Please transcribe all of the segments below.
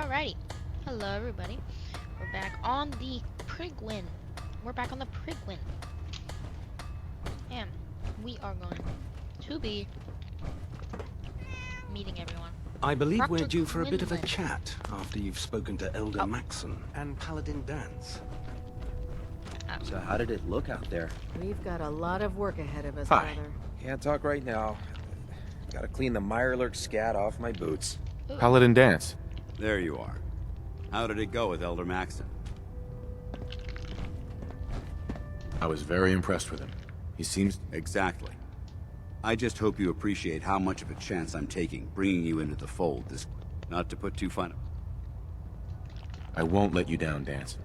Alrighty. Hello, everybody. We're back on the Prigwin. We're back on the Prigwin. And we are going to be meeting everyone. I believe Dr. we're due for a bit of a Quinlan. chat after you've spoken to Elder Oh. Maxon and Paladin Dance. So how did it look out there? We've got a lot of work ahead of us, Hi. brother. Can't talk right now. Gotta clean the Mirelurk scat off my boots. Paladin Dance. There you are. How did it go with Elder Maxon? I was very impressed with him. He seems... Exactly. I just hope you appreciate how much of a chance I'm taking, bringing you into the fold this... Not to put too fun... I won't let you down, Dance.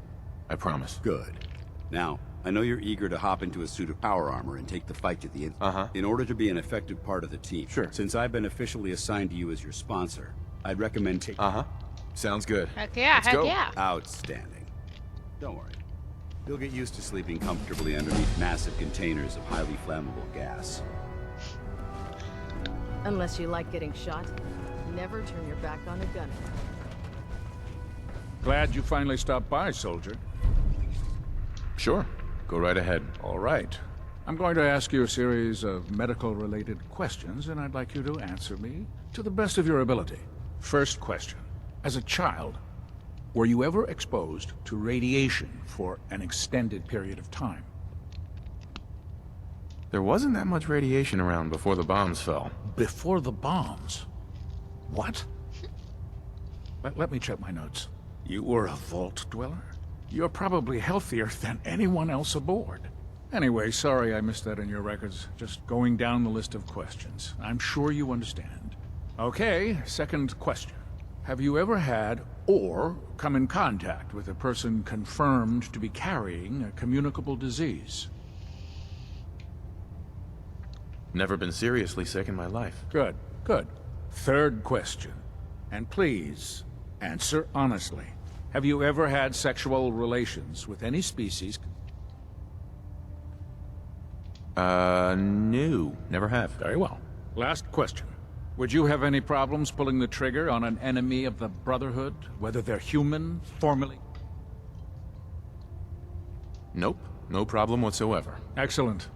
I promise. Good. Now, I know you're eager to hop into a suit of power armor and take the fight to the end. In order to be an effective part of the team. Sure. Since I've been officially assigned to you as your sponsor, I'd recommend taking... Sounds good. Heck yeah, Let's heck go. yeah. Outstanding. Don't worry. You'll get used to sleeping comfortably underneath massive containers of highly flammable gas. Unless you like getting shot, never turn your back on a gun. Glad you finally stopped by, soldier. Sure. Go right ahead. All right. I'm going to ask you a series of medical-related questions, and I'd like you to answer me to the best of your ability. First question. As a child, were you ever exposed to radiation for an extended period of time? There wasn't that much radiation around before the bombs fell. Before the bombs? What? Let me check my notes. You were a vault dweller? You're probably healthier than anyone else aboard. Anyway, sorry I missed that in your records. Just going down the list of questions. I'm sure you understand. Okay, second question. Have you ever had or come in contact with a person confirmed to be carrying a communicable disease? Never been seriously sick in my life. Good, good. Third question. And please, answer honestly. Have you ever had sexual relations with any species? No. Never have. Very well. Last question. Would you have any problems pulling the trigger on an enemy of the Brotherhood, whether they're human, formally? Nope. No problem whatsoever. Excellent.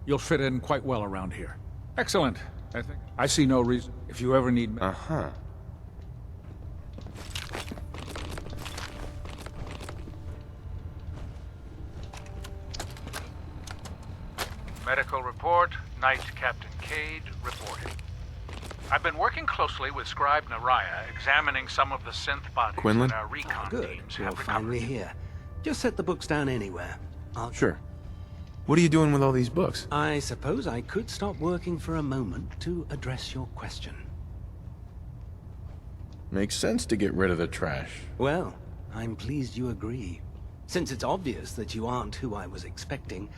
You'll fit in quite well around here. Excellent. I see no reason. If you ever need... Medical report, Knight Captain Cade reporting. I've been working closely with Scribe Naraya, examining some of the synth bodies Quinlan? that our recon Good, teams you're have finally recovered. here. Just set the books down anywhere. Sure. What are you doing with all these books? I suppose I could stop working for a moment to address your question. Makes sense to get rid of the trash. Well, I'm pleased you agree. Since it's obvious that you aren't who I was expecting,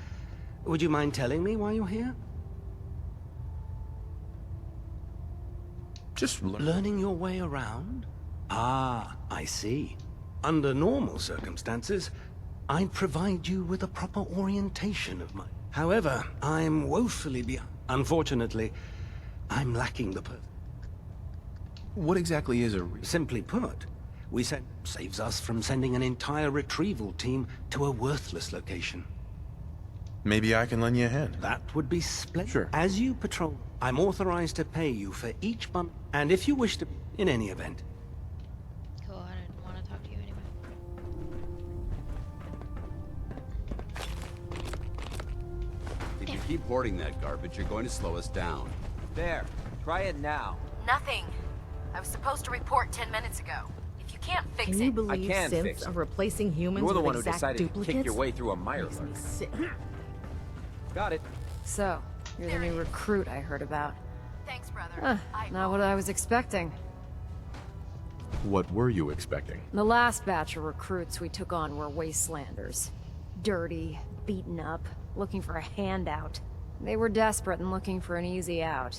would you mind telling me why you're here? Just Learning your way around? Ah, I see. Under normal circumstances, I'd provide you with a proper orientation of my... However, I'm woefully behind. Unfortunately, I'm lacking the What exactly is a... Simply put, we said saves us from sending an entire retrieval team to a worthless location. Maybe I can lend you a hand. That would be splendid. Sure. As you patrol, I'm authorized to pay you for each month, and if you wish to, in any event. Cool, I didn't want to talk to you anyway. If you keep hoarding that garbage, you're going to slow us down. There. Try it now. Nothing. I was supposed to report 10 minutes ago. If you can't fix Can you it... believe can synths fix it. are replacing humans You're the with one who exact decided duplicates? to kick your way through a Makes me Mirelurk. sick. Got it. So, you're the new recruit I heard about. Thanks, brother. Huh, not what I was expecting. What were you expecting? The last batch of recruits we took on were wastelanders. Dirty, beaten up, looking for a handout. They were desperate and looking for an easy out.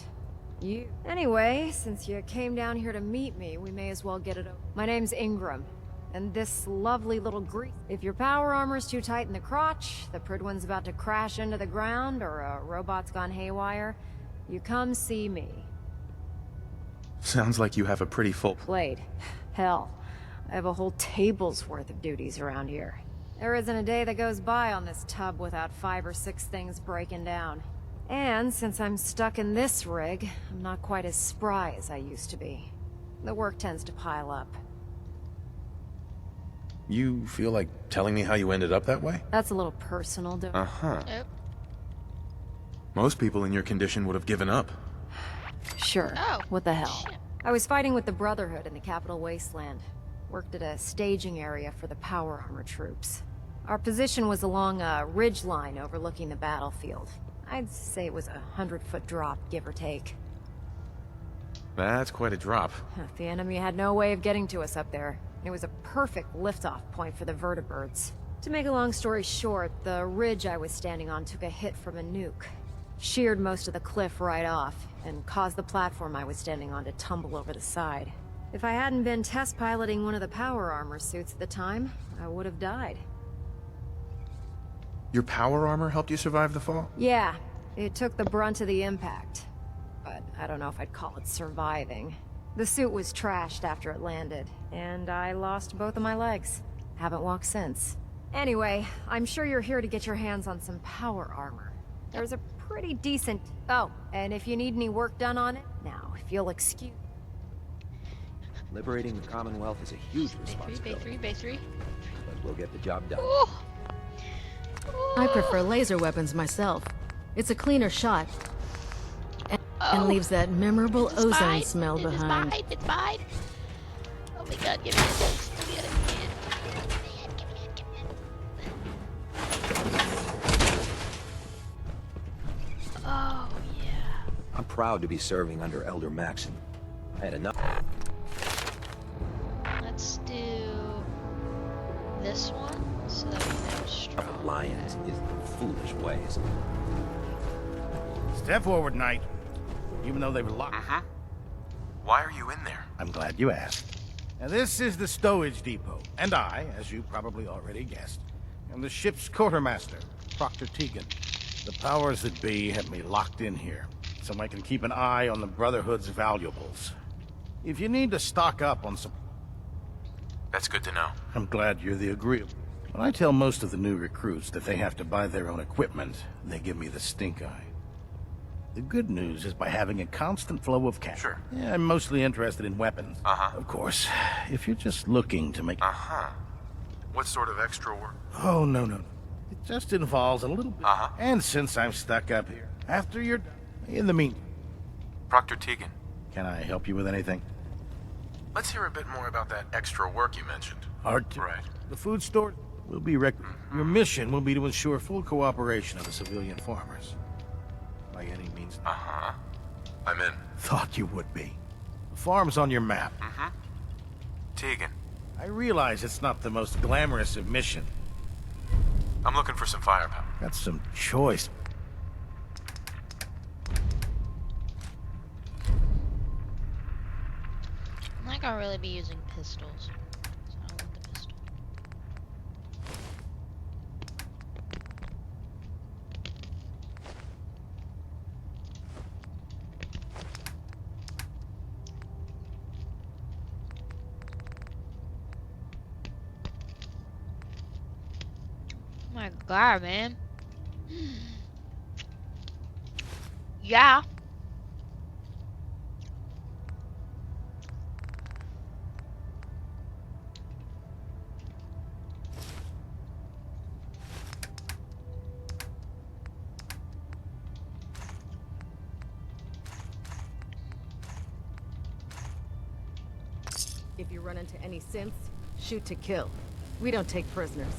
You... Anyway, since you came down here to meet me, we may as well get it over. My name's Ingram, and this lovely little grease. If your power armor's too tight in the crotch, the Pridwin's about to crash into the ground, or a robot's gone haywire, you come see me. Sounds like you have a pretty full... Played. Hell, I have a whole table's worth of duties around here. There isn't a day that goes by on this tub without 5 or 6 things breaking down. And since I'm stuck in this rig, I'm not quite as spry as I used to be. The work tends to pile up. You feel like telling me how you ended up that way? That's a little personal, don't Uh-huh. Yep. Most people in your condition would have given up. Sure. Oh, What the hell? shit. I was fighting with the Brotherhood in the capital wasteland. Worked at a staging area for the power armor troops. Our position was along a ridge line overlooking the battlefield. I'd say it was a 100-foot drop, give or take. That's quite a drop. The enemy had no way of getting to us up there. It was a perfect liftoff point for the vertibirds. To make a long story short, the ridge I was standing on took a hit from a nuke. Sheared most of the cliff right off, and caused the platform I was standing on to tumble over the side. If I hadn't been test piloting one of the power armor suits at the time, I would have died. Your power armor helped you survive the fall? Yeah, it took the brunt of the impact. But I don't know if I'd call it surviving. The suit was trashed after it landed, and I lost both of my legs. Haven't walked since. Anyway, I'm sure you're here to get your hands on some power armor. There's a pretty decent... Oh, and if you need any work done on it, now, if you'll excuse... Liberating the Commonwealth is a huge Bay responsibility, 3, Bay 3. but we'll get the job done. Ooh. I prefer laser weapons myself. It's a cleaner shot. And leaves that memorable It's ozone mine. smell It's behind. mine. It's mine. Oh my god, give me this. Give me it. Give me it. Give me it. Oh, yeah. I'm proud to be serving under Elder Maxon. I had enough. Let's do this one so that we know strong. Of lions is the foolish ways. Step forward, Knight. Even though they were locked. Uh-huh. Why are you in there? I'm glad you asked. Now, this is the stowage depot, and I, as you probably already guessed, am the ship's quartermaster, Proctor Tegan. The powers that be have me locked in here, so I can keep an eye on the Brotherhood's valuables. If you need to stock up on some... That's good to know. I'm glad you're the agreeable. When I tell most of the new recruits that they have to buy their own equipment, they give me the stink eye. The good news is by having a constant flow of cash. Sure. Yeah, I'm mostly interested in weapons. Uh-huh. Of course, if you're just looking to make... Uh-huh. What sort of extra work? Oh, no. It just involves a little bit. Uh-huh. And since I'm stuck up here, after you're done, in the meantime, Proctor Tegan, can I help you with anything? let's hear a bit more about that extra work you mentioned. Art, Right. the food store will be Your mission will be to ensure full cooperation of the civilian farmers. By any means. Uh-huh. I'm in. Thought you would be. The farm's on your map. Mm-hmm. Tegan, I realize it's not the most glamorous of missions. I'm looking for some firepower. Got some choice. I'm not gonna really be using pistols. So I don't want the pistol. Oh my god, man. Yeah. If you run into any synths, shoot to kill. We don't take prisoners.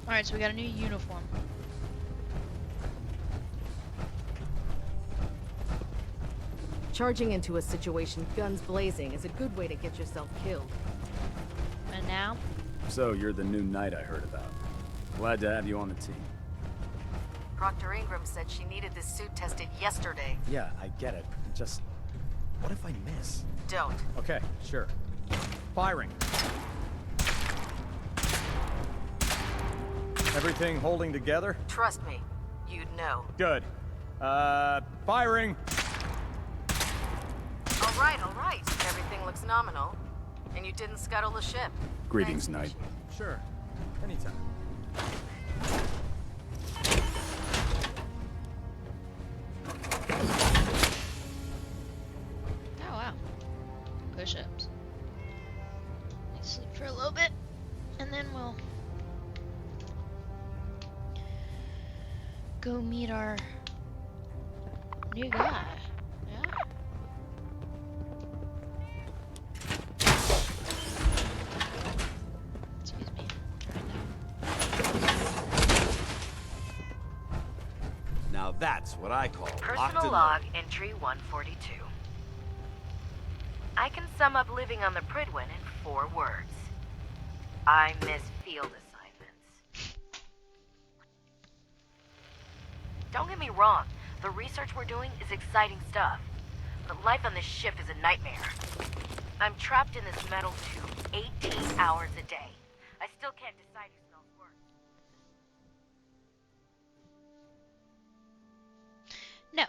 Alright, so we got a new uniform. Charging into a situation guns blazing is a good way to get yourself killed. And now? So, you're the new knight I heard about. Glad to have you on the team. Proctor Ingram said she needed this suit tested yesterday. Yeah, I get it. Just... what if I miss? Don't. Okay, sure. Firing. Everything holding together? Trust me, you'd know. Good. Firing! all right. Everything looks nominal. And you didn't scuttle the ship. Greetings, Thanks. Knight. Sure. Anytime. Oh wow. Push-ups. Let me sleep for a little bit, and then we'll go meet our new guy. Yeah. Excuse me. Now that's what I call locked Personal and log loaded. entry 142. I can sum up living on the Pridwin in 4 words. I miss field assignments. Don't get me wrong, the research we're doing is exciting stuff. But life on this ship is a nightmare. I'm trapped in this metal tube 18 hours a day. I still can't decide who smells worse. No,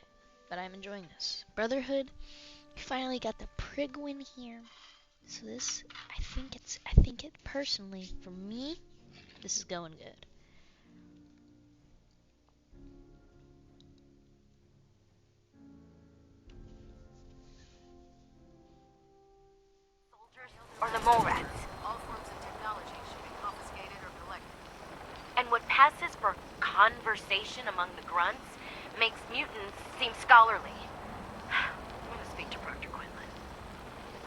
but I'm enjoying this. Brotherhood, we finally got the Prigwin here. So this, I think it personally, for me, this is going good. Soldiers or the mole rats. All forms of technology should be confiscated or collected. And what passes for conversation among the grunts makes mutants seem scholarly. I'm gonna speak to Proctor Quinlan.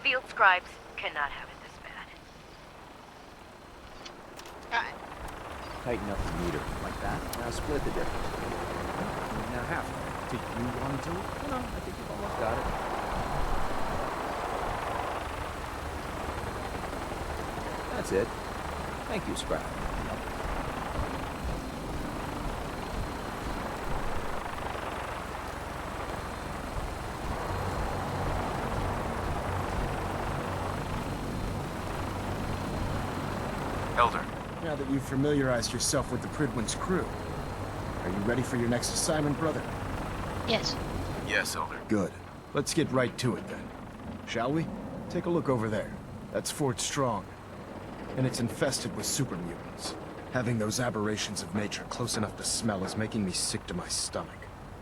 Field scribes cannot have it this bad. Alright. Tighten up the meter. Like that? Now split the difference. Now half. Do you want to? No, I think you've almost got it. That's it. Thank you, Sprout. Elder, Now that you've familiarized yourself with the Pridwin's crew, are you ready for your next assignment, brother? Yes. yes, Elder. Good. Let's get right to it then. Shall we? Take a look over there. That's Fort Strong. And it's infested with super mutants. Having those aberrations of nature close enough to smell is making me sick to my stomach.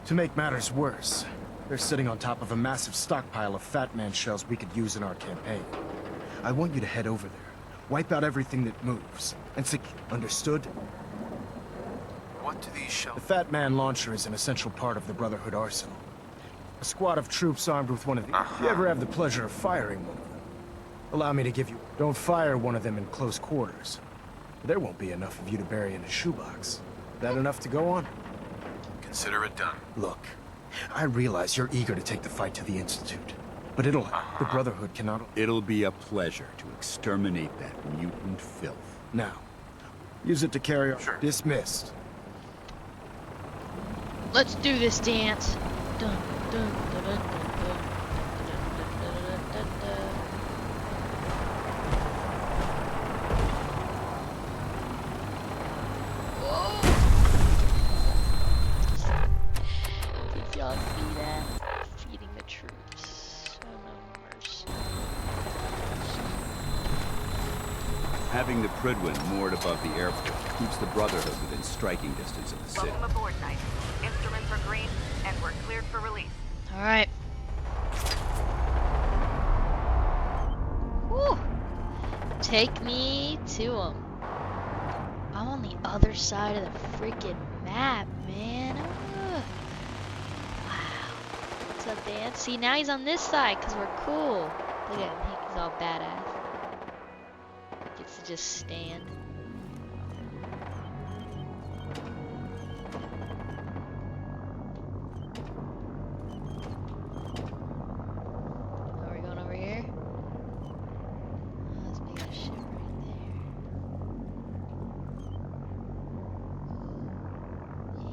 To make matters worse, they're sitting on top of a massive stockpile of Fat Man shells we could use in our campaign. I want you to head over there, wipe out everything that moves, and understood? What do these The shells... Fat Man launcher is an essential part of the Brotherhood arsenal. A squad of troops armed with one of these. If you ever have the pleasure of firing one of them, allow me to give you... Don't fire one of them in close quarters. There won't be enough of you to bury in a shoebox. That enough to go on? Consider it done. Look, I realize you're eager to take the fight to the Institute. But the Brotherhood cannot... It'll be a pleasure to exterminate that mutant filth. Now, use it to carry on. Sure. Dismissed. Let's do this dance. Dun, dun, dun, dun, dun, dun, dun, dun, dun, dun. Whoa. Did y'all see that? Feeding the troops. Oh no mercy. Having the Pridwin moored above the airport keeps the Brotherhood within striking distance of the city. Welcome aboard, Knight. Instruments are green, and we're cleared for release. Alright. Whew. Take me to them. I'm on the other side of the freaking map, man. Wow. What's up, Dan? See, now he's on this side because we're cool. Look at him. He's all badass. Gets to just stand. Are we going over here? Oh, let's make a ship right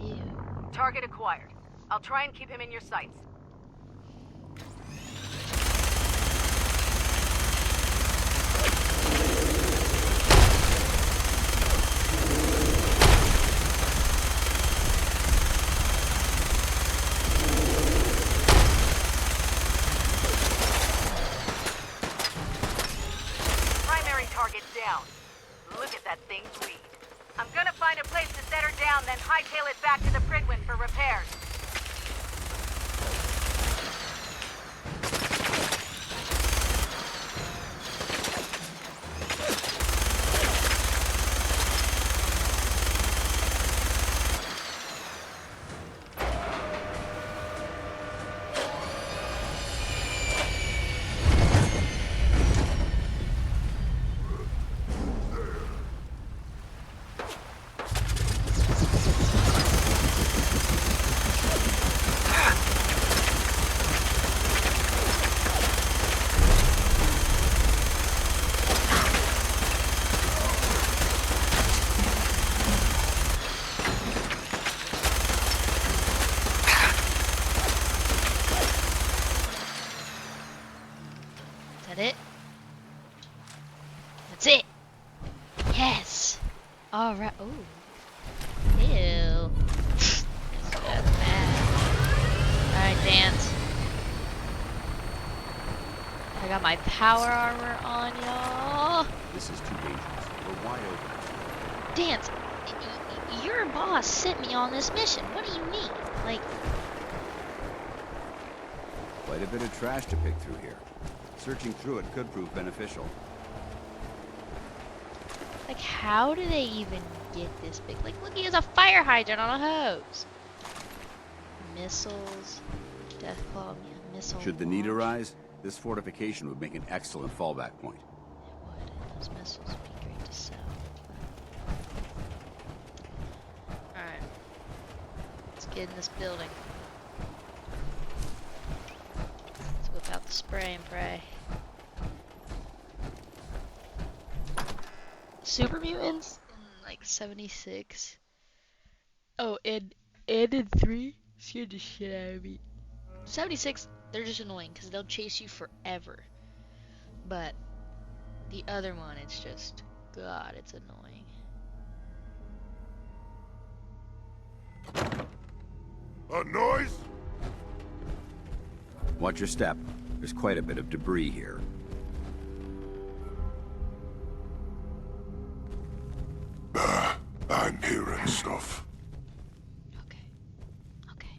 there. Ew. Target acquired. I'll try and keep him in your sights. target down. Look at that thing bleed. I'm gonna find a place to set her down, then hightail it back to the Prydwen for repairs. Is that it? That's it! Yes! Alright. Ooh. Ew. That's bad. Alright, dance. I got my power armor on, y'all. This is too dangerous. We're wide open. Dance, your boss sent me on this mission. What do you mean? Like, Quite a bit of trash to pick through here. Searching through it could prove beneficial. how do they even get this big? Like, look, he has a fire hydrant on a hose. Missiles, Deathclaw, yeah, missile. Should the need arise, this fortification would make an excellent fallback point. It would, and those missiles would be great to sell. Alright. Let's get in this building. Let's whip out the spray and pray. Super mutants in like 76. Oh, and in 3 scared the shit out of me. 76, they're just annoying because they'll chase you forever. But the other one, it's just, God, it's annoying. A noise? Watch your step. There's quite a bit of debris here. I'm hearing stuff. Okay. Okay.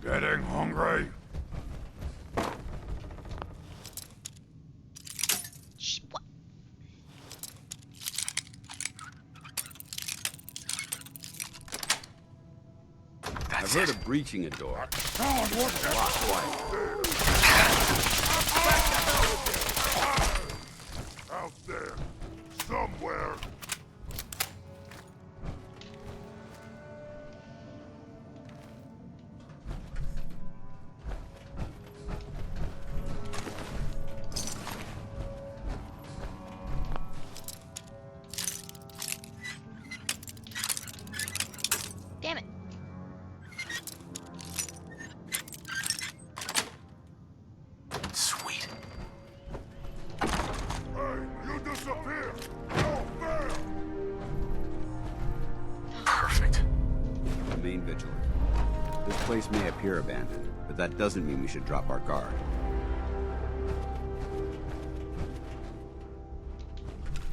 Getting hungry? Shh, what? I've heard of breaching a door. Out there. Somewhere. Damn it. Sweet. Hey, you disappear! No fair! Perfect. Remain vigilant. This place may appear abandoned, but that doesn't mean we should drop our guard.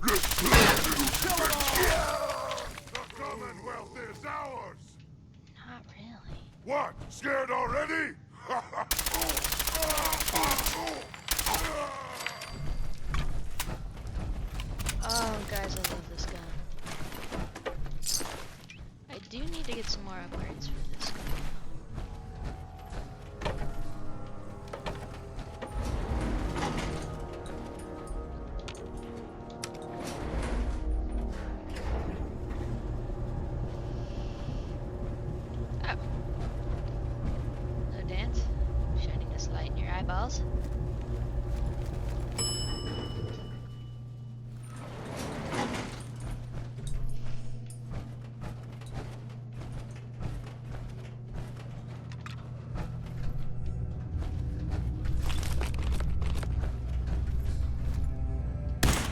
The Commonwealth is ours! Not really. What? Scared already? Oh, guys, I love this gun. I do need to get some more upgrades for this gun. Oh. No dance? Shining this light in your eyeballs.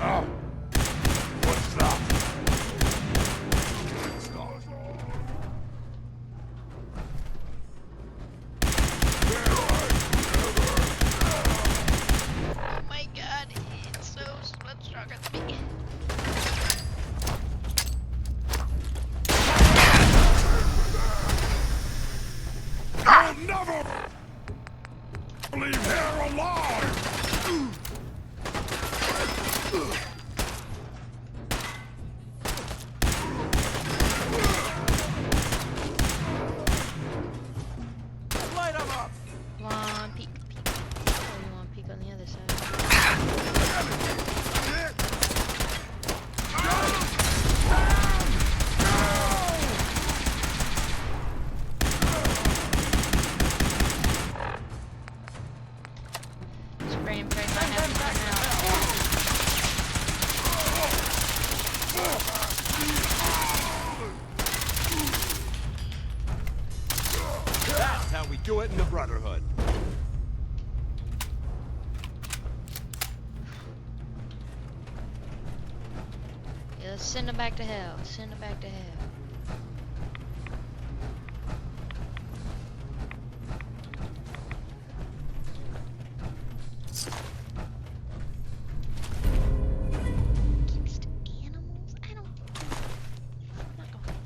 Oh. What's that? Leave here alive! Light 'em up! Come on, peek, peek. Oh, you want to peek on the other side. Spray and pray might have to come That's how we do it in the Brotherhood. Yeah, let's send him back to hell. Send him back to hell. Keeps to animals? I don't. I'm not going.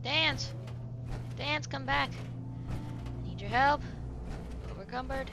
Dance! Dance, come back. Need your help? Overcumbered?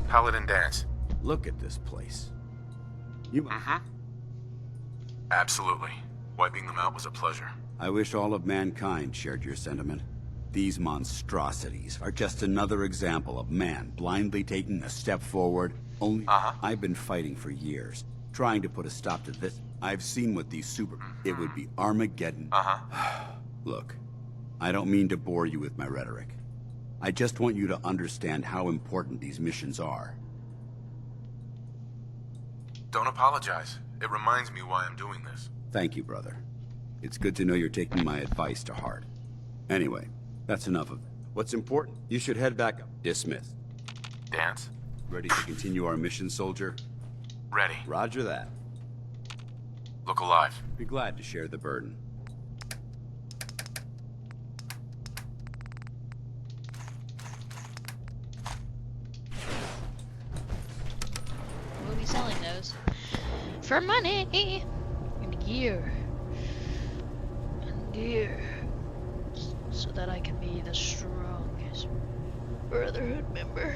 Paladin Dance. Look at this place. You. Absolutely. Wiping them out was a pleasure. I wish all of mankind shared your sentiment. These monstrosities are just another example of man blindly taking a step forward. Only I've been fighting for years, trying to put a stop to this. I've seen what these super... It would be Armageddon. Look, I don't mean to bore you with my rhetoric. I just want you to understand how important these missions are. Don't apologize. It reminds me why I'm doing this. Thank you, brother. It's good to know you're taking my advice to heart. Anyway, that's enough of it. What's important? You should head back up. Dismissed. Dance? Ready to continue our mission, soldier? Ready. Roger that. Look alive. Be glad to share the burden. We'll be selling those. For money! And gear. And gear. So that I can be the strongest Brotherhood member.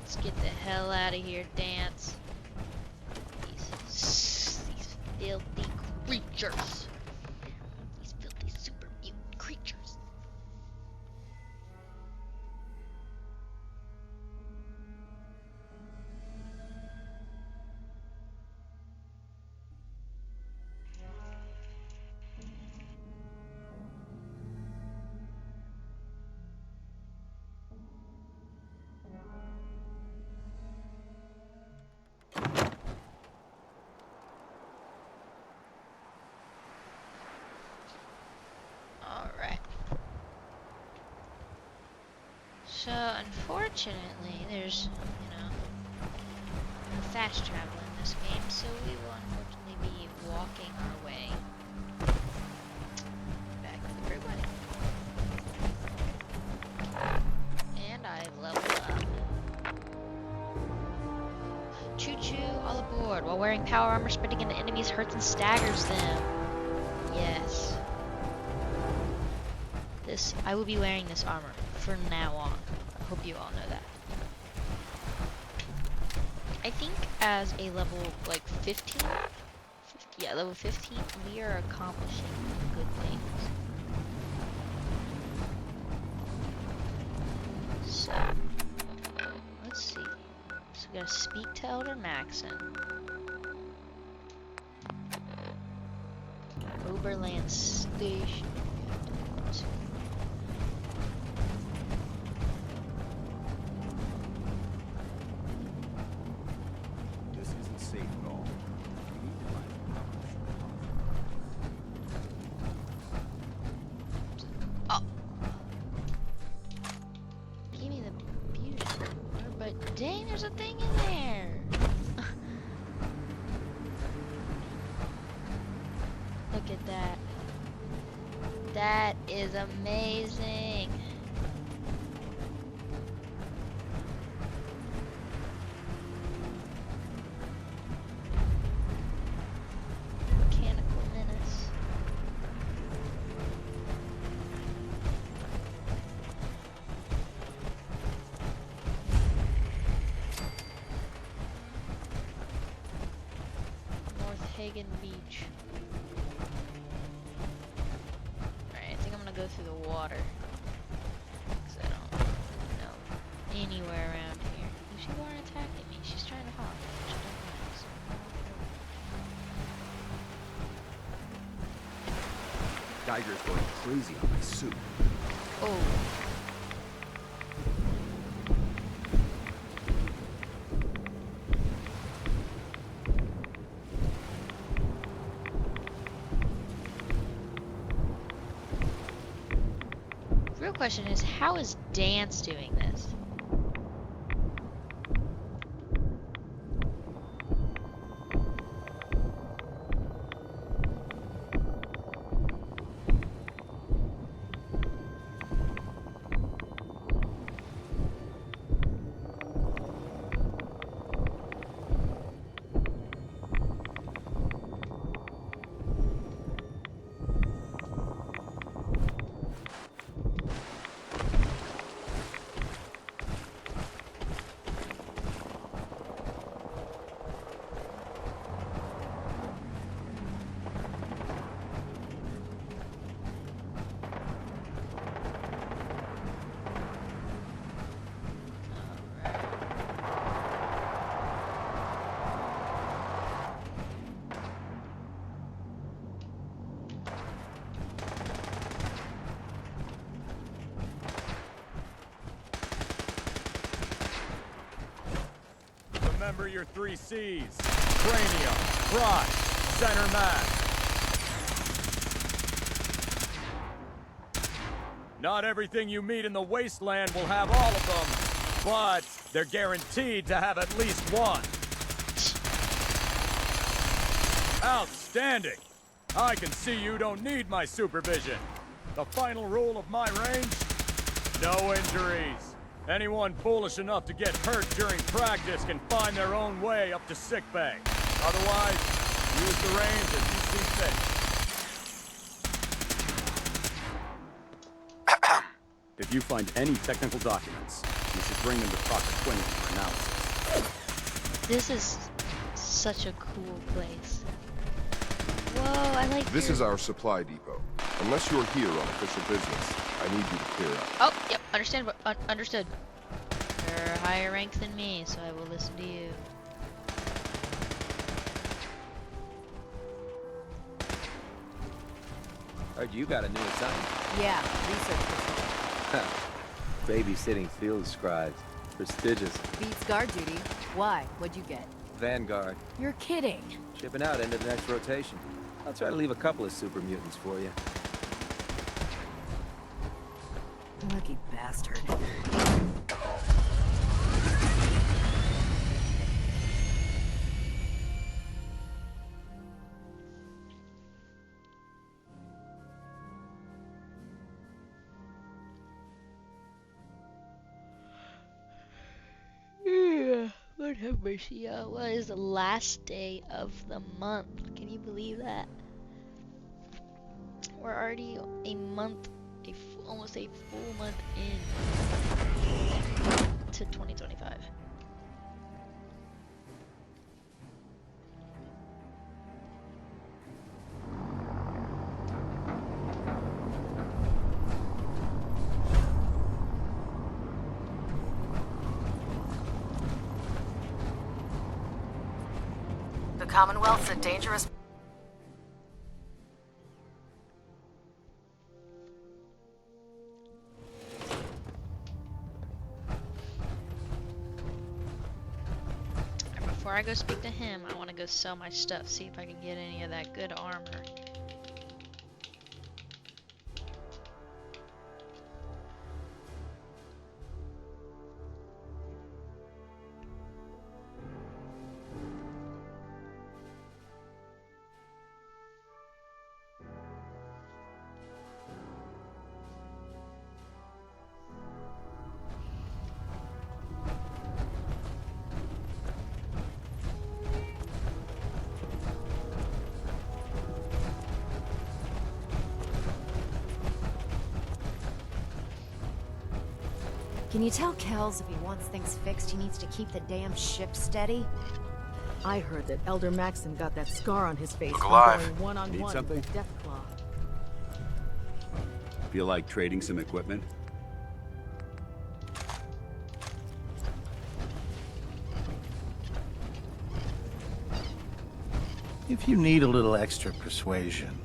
Let's get the hell out of here, Dance. These filthy creatures. These filthy super mutant creatures. So, unfortunately, there's, you know, no fast travel in this game, so we will unfortunately be walking our way back to the Brotherhood. And I've leveled up. Choo-choo, all aboard. While wearing power armor, sprinting into enemies hurts and staggers them. Yes. I will be wearing this armor from now on. I hope you all know that. I think as a level like 15, yeah, level 15, we are accomplishing good things. So, let's see. So we gotta speak to Elder Maxon. Oberland Station. This isn't safe at all. We need to find Oh. Give me the fusion. But dang, there's a thing in there. Look at that. That is amazing. Mechanical menace. North Hagen Beach. Alright, I think I'm gonna go through the water. Because I don't know anywhere around here. She weren't attacking me. She's trying to hop. Which I don't like, so Geiger's going crazy on my suit. oh. Real question is, how is Dance doing this? Remember your 3 C's. Cranium, crotch, center mass. Not everything you meet in the wasteland will have all of them, but they're guaranteed to have at least one. Outstanding! I can see you don't need my supervision. The final rule of my range? No injuries. Anyone foolish enough to get hurt during practice can find their own way up to sickbay. Otherwise, use the reins as you see fit. If you find any technical documents, you should bring them to Dr. Quinlan for analysis. This is such a cool place. Whoa, I like This is our supply depot. Unless you're here on official business, I need you to clear out. Oh, yep, understood. You're higher rank than me, so I will listen to you. Heard you got a new assignment. Yeah, research patrol. Babysitting field scribes. Prestigious. Beats guard duty. Why? What'd you get? Vanguard. You're kidding. Shipping out into the next rotation. I'll try to leave a couple of super mutants for you. Lucky bastard. Yeah, Lord have mercy, y'all. What is the last day of the month? Can you believe that? We're already a month, almost a full month in to 2025. The Commonwealth's a dangerous... Before I go speak to him, I want to go sell my stuff, see if I can get any of that good armor. Can you tell Kells if he wants things fixed, he needs to keep the damn ship steady? I heard that Elder Maxon got that scar on his face Look from alive. going one-on-one Need something? with Deathclaw. Feel like trading some equipment? If you need a little extra persuasion,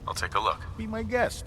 I'll take a look. be my guest.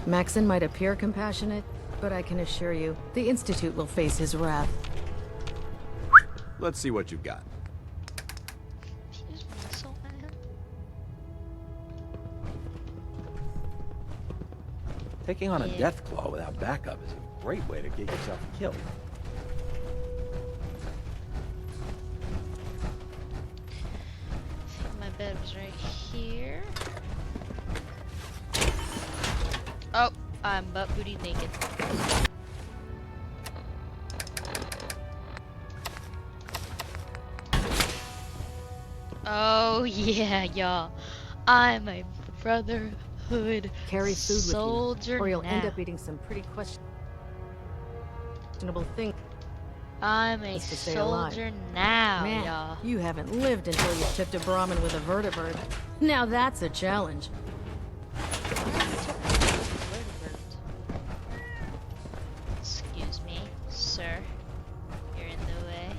Maxon might appear compassionate, but I can assure you, the Institute will face his wrath. Let's see what you've got. Taking on a Deathclaw without backup is a great way to get yourself killed. I think my bed was right here. Oh, I'm butt booty naked. Oh yeah, y'all. I'm a Brotherhood Carry food soldier with you, or you'll now. end up eating some pretty questionable things. I'm a To stay soldier alive. now, Man, y'all. you haven't lived until you tipped a Brahmin with a vertibird. Now that's a challenge. Excuse me, sir. You're in the way.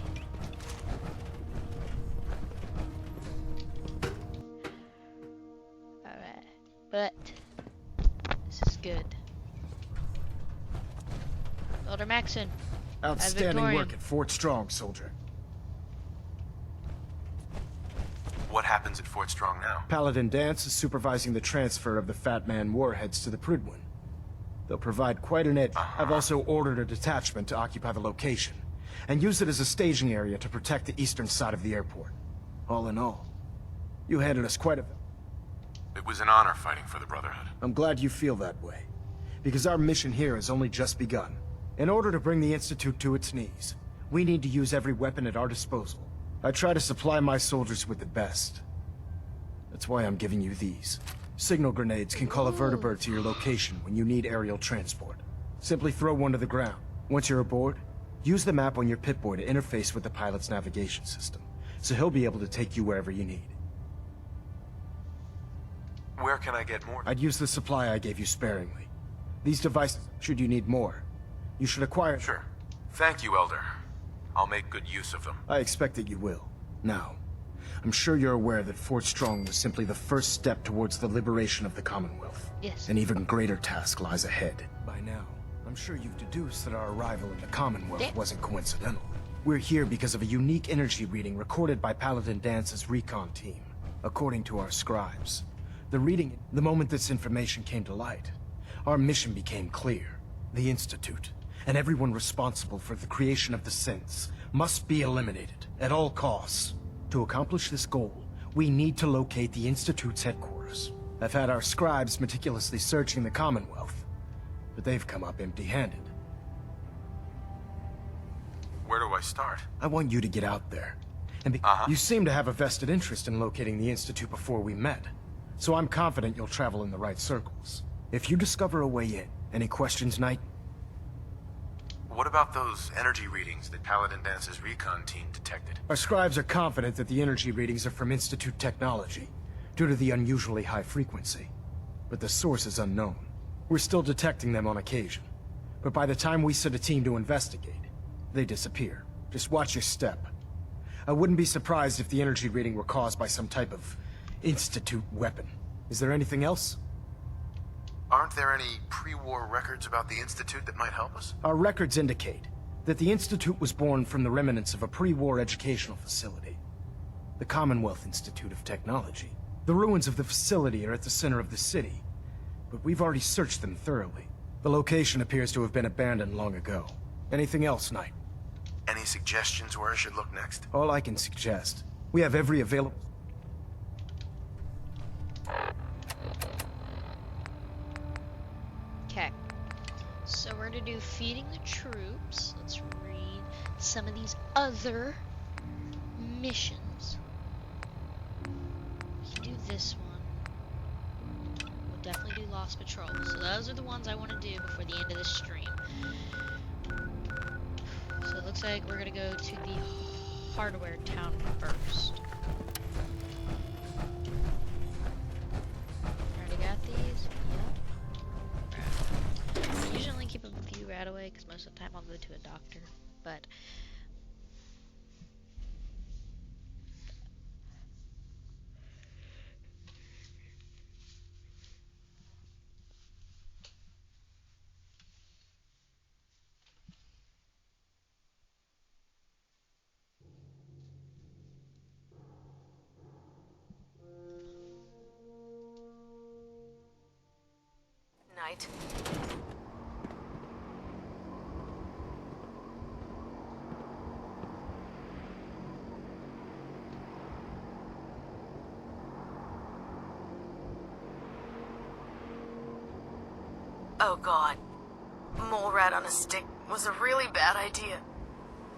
Alright, but Good. Elder Maxon. Outstanding work at Fort Strong, soldier. What happens at Fort Strong now? Paladin Dance is supervising the transfer of the Fat Man warheads to the Prydwen. They'll provide quite an edge. I've also ordered a detachment to occupy the location, and use it as a staging area to protect the eastern side of the airport. All in all, you handed us quite a... It was an honor fighting for the Brotherhood. I'm glad you feel that way, because our mission here has only just begun. In order to bring the Institute to its knees, we need to use every weapon at our disposal. I try to supply my soldiers with the best. That's why I'm giving you these. Signal grenades can call a vertibird to your location when you need aerial transport. Simply throw one to the ground. Once you're aboard, use the map on your Pip-Boy to interface with the pilot's navigation system, so he'll be able to take you wherever you need. Where can I get more? I'd use the supply I gave you sparingly. These devices, should you need more, you should acquire... Sure. Thank you, Elder. I'll make good use of them. I expect that you will. Now, I'm sure you're aware that Fort Strong was simply the first step towards the liberation of the Commonwealth. Yes. An even greater task lies ahead. By now, I'm sure you've deduced that our arrival in the Commonwealth wasn't coincidental. We're here because of a unique energy reading recorded by Paladin Dance's recon team. According to our scribes, the moment this information came to light, our mission became clear. The Institute, and everyone responsible for the creation of the synths, must be eliminated at all costs. To accomplish this goal, we need to locate the Institute's headquarters. I've had our scribes meticulously searching the Commonwealth, but they've come up empty-handed. Where do I start? I want you to get out there. And you seem to have a vested interest in locating the Institute before we met, so I'm confident you'll travel in the right circles. If you discover a way in, any questions, Knight? What about those energy readings that Paladin Dance's recon team detected? Our scribes are confident that the energy readings are from Institute technology, due to the unusually high frequency. But the source is unknown. We're still detecting them on occasion. But by the time we send a team to investigate, they disappear. Just watch your step. I wouldn't be surprised if the energy reading were caused by some type of Institute weapon. Is there anything else? Aren't there any pre-war records about the Institute that might help us? Our records indicate that the Institute was born from the remnants of a pre-war educational facility. The Commonwealth Institute of Technology. The ruins of the facility are at the center of the city, but we've already searched them thoroughly. The location appears to have been abandoned long ago. Anything else, Knight? Any suggestions where I should look next? All I can suggest. We have every available... Okay. So we're gonna do feeding the troops. Let's read some of these other missions. We can do this one. We'll definitely do Lost Patrol. So those are the ones I want to do before the end of this stream. So it looks like we're gonna go to the hardware town first. Already got these? Yep. I usually only keep a few right away because most of the time I'll go to a doctor. But Night. Oh god. Mole rat on a stick was a really bad idea.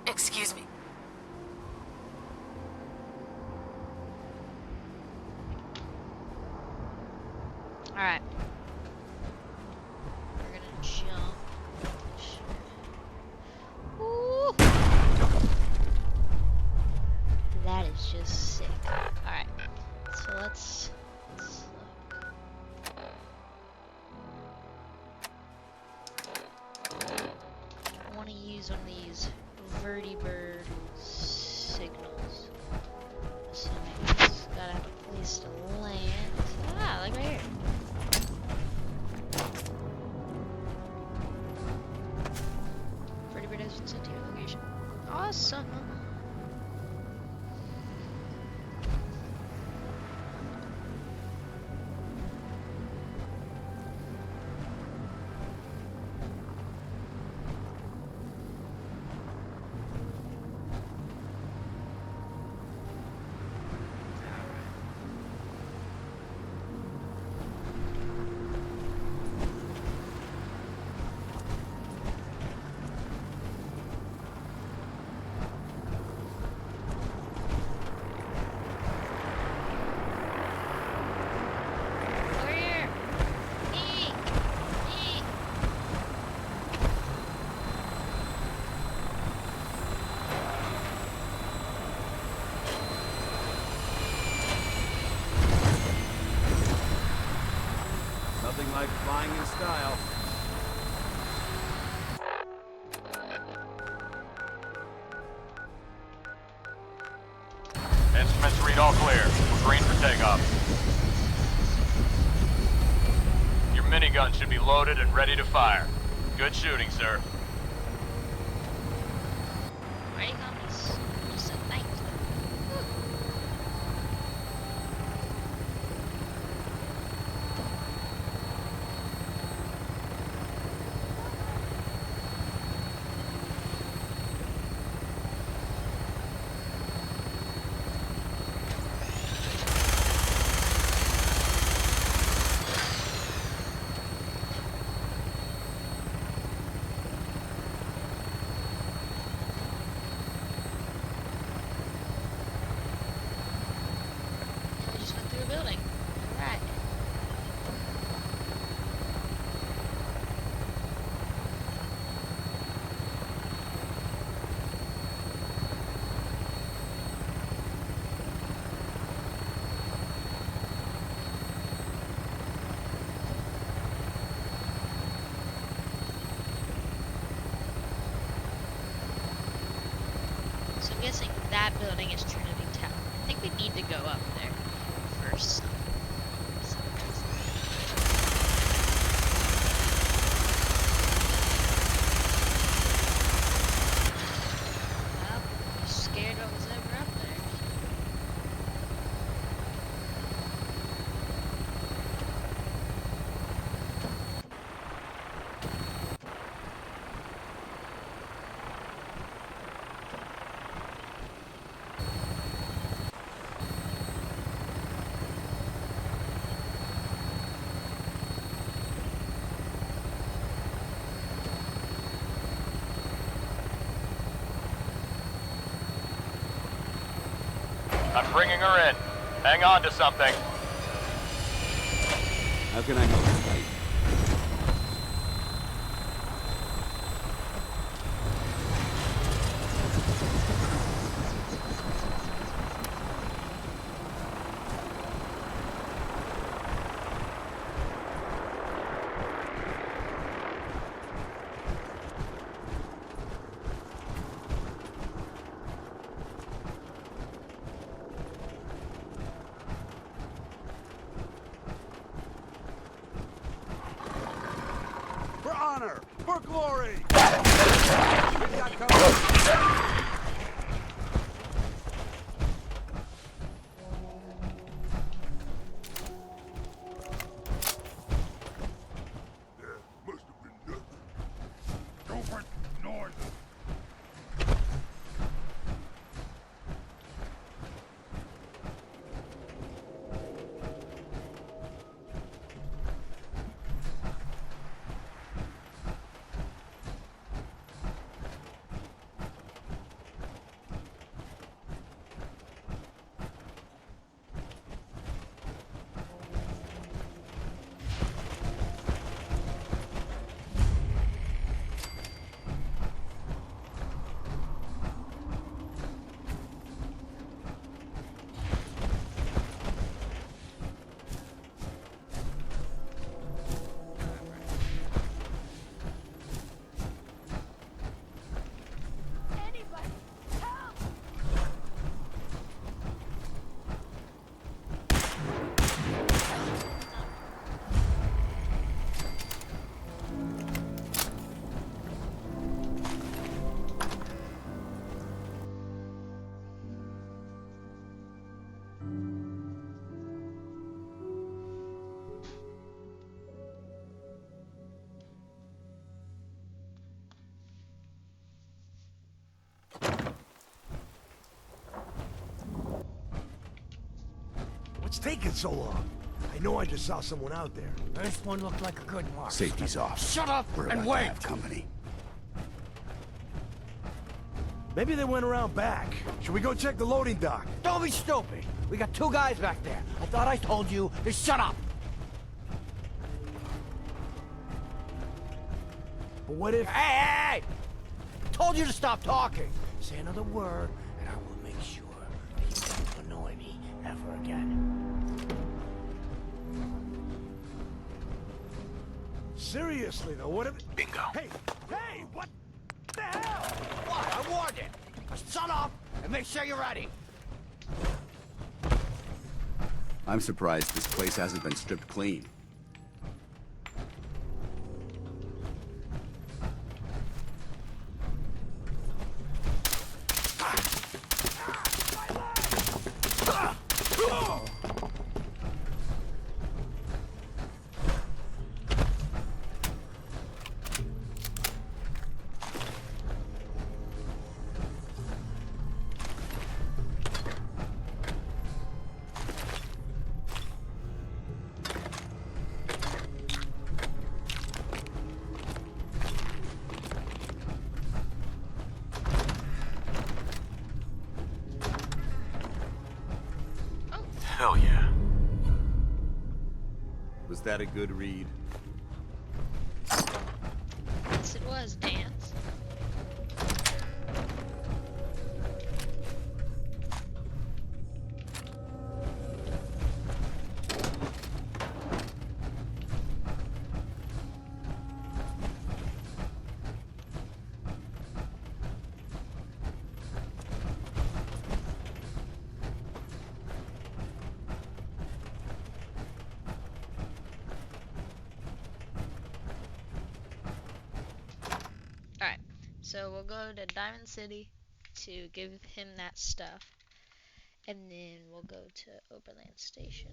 Excuse me. alright. We're gonna jump. Ooh. That is just sick. Alright. So let's look. I want to use one of these vertibird signals. Assuming it's gotta have a place to land. Ah, like right here. Nothing like flying in style. Instruments read all clear. We're green for takeoff. Your minigun should be loaded and ready to fire. Good shooting, sir. Why you got me just a knife? We just went through a building. Alright. So I'm guessing that building is Trinity Tower. I think we need to go up there first. Well, I'm scared what was ever up there. I'm bringing her in. Hang on to something. How can I help tonight? For honor! For glory! We got cover. Must have been nothing. Go for north. What's taking so long? I know I just saw someone out there. This one looked like a good mark. Safety's off. Shut up We're and about to wait! have company. Maybe they went around back. Should we go check the loading dock? Don't be stupid! We got two guys back there. I thought I told you to shut up! But what if... Hey! Told you to stop talking! Say another word, and I will make sure that you don't annoy me ever again. seriously though, what if... Bingo. Hey, hey, what the hell? What? I warned you. Shut up and make sure you're ready. I'm surprised this place hasn't been stripped clean. Hell yeah. Was that a good read? Yes, it was, Dance. Alright, so we'll go to Diamond City to give him that stuff, and then we'll go to Overland Station.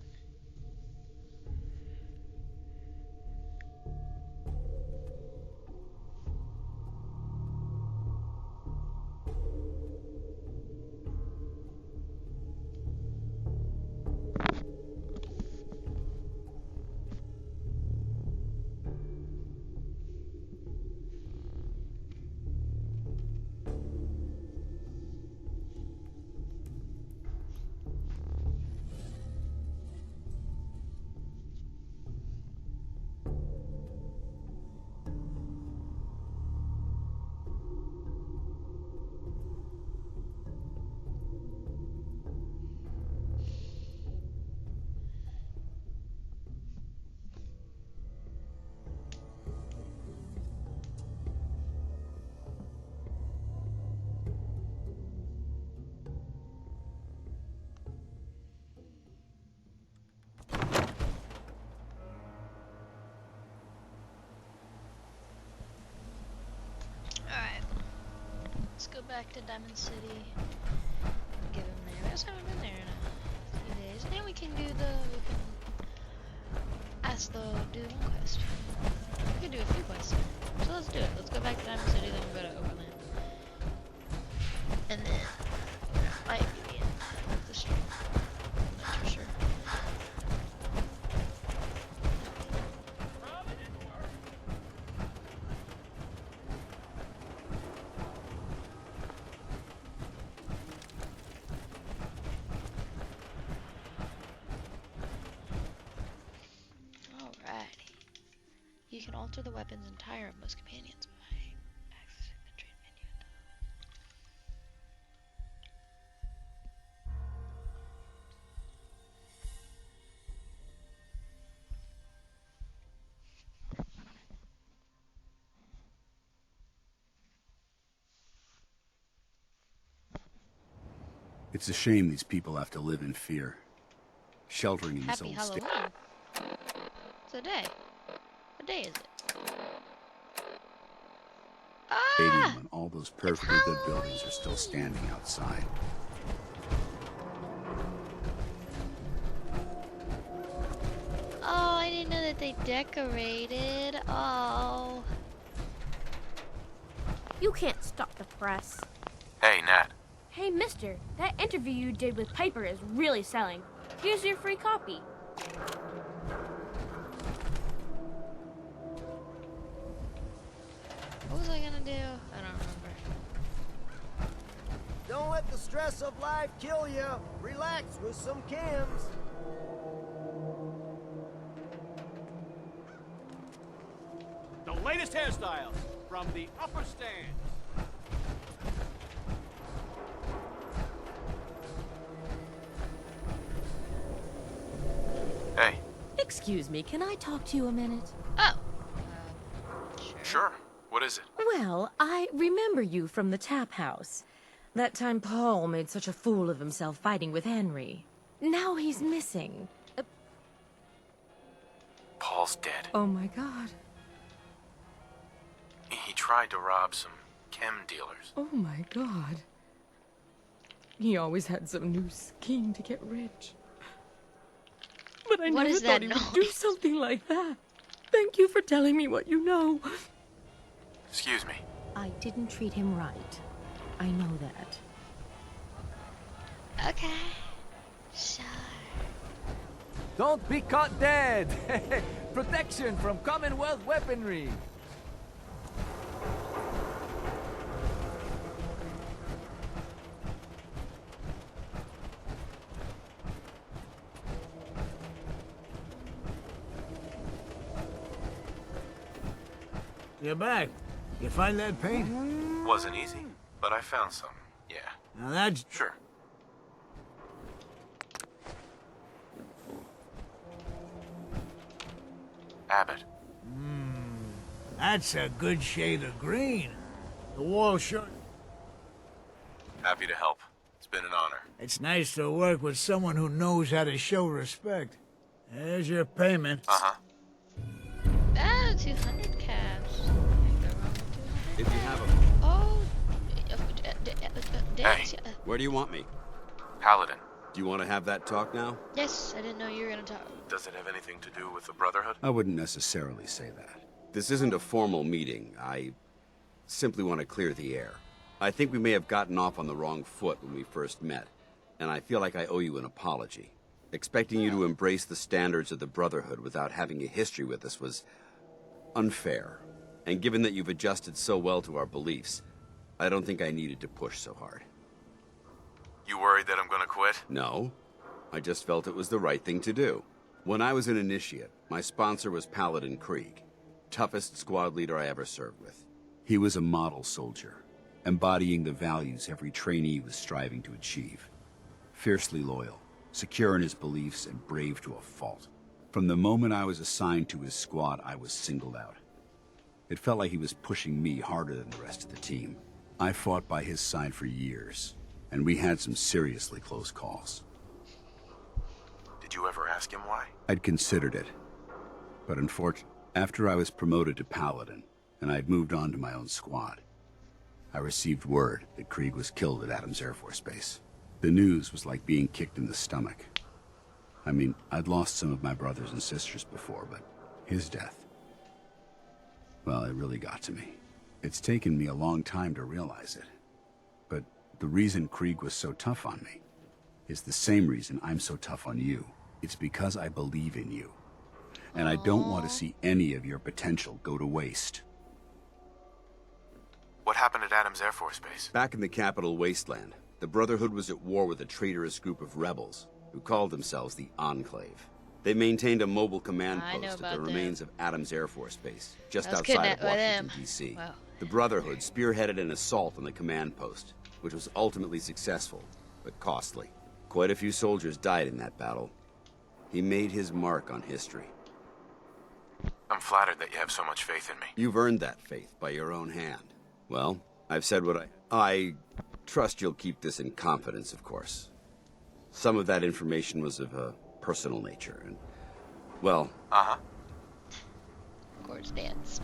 Alright, let's go back to Diamond City. Give him there. I just haven't been there in a few days. And we can do we can ask the dude one quest. We can do a few quests. So let's do it. Let's go back to Diamond City, then we'll go to Overland. And then might be the end of the stream. That's for sure. Alrighty. You can alter the weapons and tire of most companions by accessing the trade menu. It's a shame these people have to live in fear. Sheltering in this Happy old Halloween. It's a day. What day is it? stadium when all those perfectly good buildings are still standing outside. Oh, I didn't know that they decorated. Oh. You can't stop the press. Hey, Nat. Hey, mister, that interview you did with Piper is really selling. Here's your free copy. What was I gonna do? I don't remember. Don't let the stress of life kill you. Relax with some cams. The latest hairstyles from the upper stands. Hey. Excuse me, can I talk to you a minute? Oh. Sure. What is it? Well, I remember you from the tap house. That time Paul made such a fool of himself fighting with Henry. Now he's missing. Paul's dead. Oh my god. He tried to rob some chem dealers. Oh my god. He always had some new scheme to get rich. But I What never is thought that he would do something like that. Thank you for telling me what you know. Excuse me. I didn't treat him right. I know that. Okay. Sure. Don't be caught dead! Protection from Commonwealth weaponry! You're back. You find that paint? Wasn't easy, but I found some. Yeah. Now that's... Sure. Abbott. That's a good shade of green. The wall sure... Happy to help. It's been an honor. It's nice to work with someone who knows how to show respect. There's your payment. Uh-huh. Oh, 200 cash. If you have a... Oh. Hey, where do you want me? Paladin. Do you want to have that talk now? Yes, I didn't know you were gonna talk. Does it have anything to do with the Brotherhood? I wouldn't necessarily say that. This isn't a formal meeting. I simply want to clear the air. I think we may have gotten off on the wrong foot when we first met, and I feel like I owe you an apology. Expecting you to embrace the standards of the Brotherhood without having a history with us was unfair. And given that you've adjusted so well to our beliefs, I don't think I needed to push so hard. You worried that I'm gonna quit? No. I just felt it was the right thing to do. When I was an initiate, my sponsor was Paladin Krieg, toughest squad leader I ever served with. He was a model soldier, embodying the values every trainee was striving to achieve. Fiercely loyal, secure in his beliefs, and brave to a fault. From the moment I was assigned to his squad, I was singled out. It felt like he was pushing me harder than the rest of the team. I fought by his side for years, and we had some seriously close calls. Did you ever ask him why? I'd considered it, but unfortunately, after I was promoted to Paladin, and I'd moved on to my own squad, I received word that Krieg was killed at Adams Air Force Base. The news was like being kicked in the stomach. I mean, I'd lost some of my brothers and sisters before, but his death, well, it really got to me. It's taken me a long time to realize it. But the reason Krieg was so tough on me is the same reason I'm so tough on you. It's because I believe in you. And I don't want to see any of your potential go to waste. What happened at Adams Air Force Base? Back in the capital wasteland, the Brotherhood was at war with a traitorous group of rebels who called themselves the Enclave. They maintained a mobile command post at the remains of Adams Air Force Base, just outside of Washington, D.C. Wow. The Brotherhood spearheaded an assault on the command post, which was ultimately successful, but costly. Quite a few soldiers died in that battle. He made his mark on history. I'm flattered that you have so much faith in me. You've earned that faith by your own hand. Well, I've said what I trust you'll keep this in confidence, of course. Some of that information was of a personal nature, and, well... Uh-huh. Of course, dance.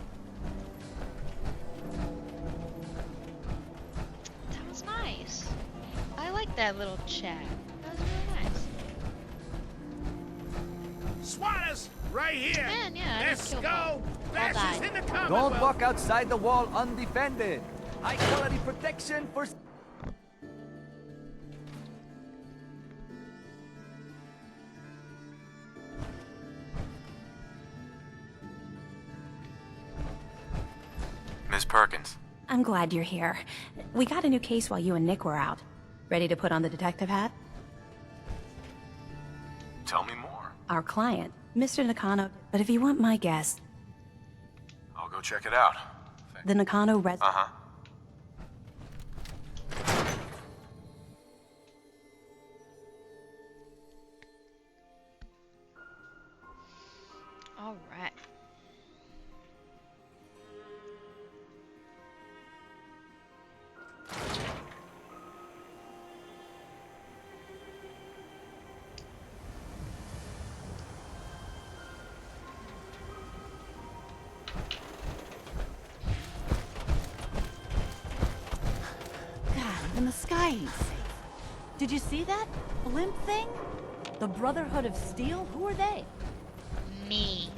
That was nice. I like that little chat. That was really nice. SWAT us! Right here! Man, yeah, I Let's didn't kill go! Paul. Bastards Died. in the Commonwealth! Don't walk outside the wall undefended. High quality protection for... Ms. Perkins. I'm glad you're here. We got a new case while you and Nick were out. Ready to put on the detective hat? Tell me more. Our client, Mr. Nakano. But if you want my guess, I'll go check it out. the Nakano Uh-huh. All right. the sky ain't safe. Did you see that blimp thing? The Brotherhood of Steel? Who are they? Me.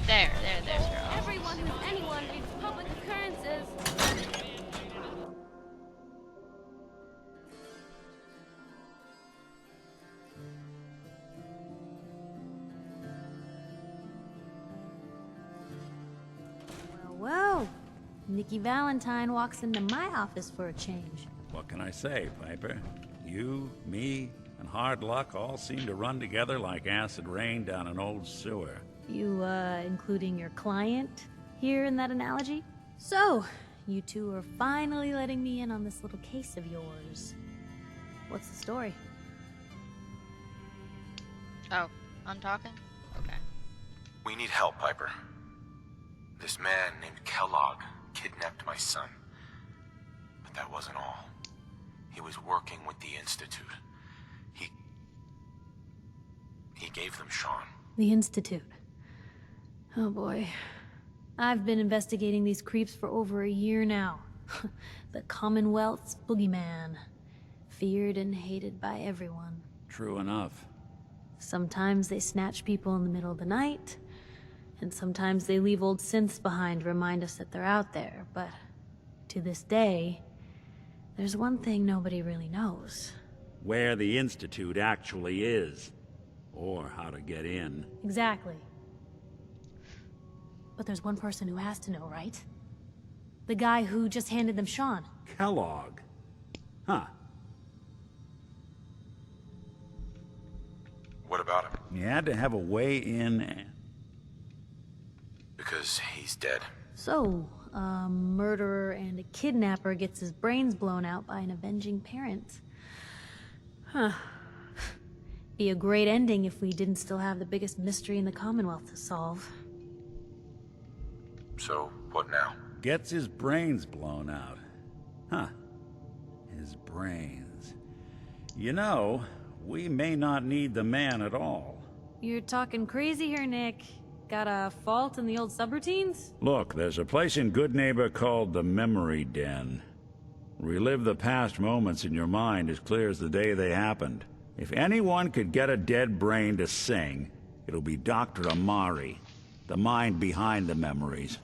There's her. Oh. Everyone who's anyone reads public occurrences. Well, Nikki Valentine walks into my office for a change. What can I say, Piper? You, me, and hard luck all seem to run together like acid rain down an old sewer. You, including your client here in that analogy? So, you two are finally letting me in on this little case of yours. What's the story? Oh, I'm talking? Okay. We need help, Piper. This man named Kellogg kidnapped my son. But that wasn't all. He was working with the Institute. He gave them Sean. The Institute. Oh boy. I've been investigating these creeps for over a year now. The Commonwealth's boogeyman. Feared and hated by everyone. True enough. Sometimes they snatch people in the middle of the night, and sometimes they leave old synths behind to remind us that they're out there, but to this day, there's one thing nobody really knows. Where the Institute actually is. Or how to get in. Exactly. But there's one person who has to know, right? The guy who just handed them Sean. Kellogg. Huh. What about him? You had to have a way in and... Because he's dead. So, a murderer and a kidnapper gets his brains blown out by an avenging parent. Huh. Be a great ending if we didn't still have the biggest mystery in the Commonwealth to solve. So, what now? Gets his brains blown out. Huh. His brains. You know, we may not need the man at all. You're talking crazy here, Nick. Got a fault in the old subroutines? Look, there's a place in Good Neighbor called the Memory Den. Relive the past moments in your mind as clear as the day they happened. If anyone could get a dead brain to sing, it'll be Dr. Amari, the mind behind the memories.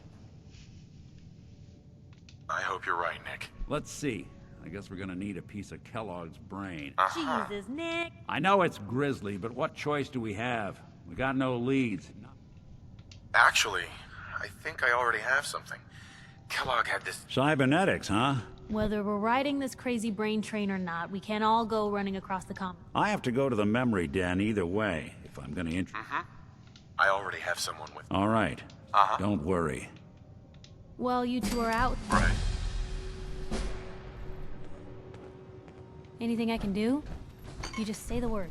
I hope you're right, Nick. Let's see. I guess we're gonna need a piece of Kellogg's brain. Jesus, Nick! I know it's grisly, but what choice do we have? We got no leads. Actually, I think I already have something. Kellogg had this... Cybernetics, huh? Whether we're riding this crazy brain train or not, we can't all go running across the common. I have to go to the memory den either way, if I'm gonna I already have someone with... All right. Don't worry. Well, you two are out. Right. Anything I can do? You just say the word.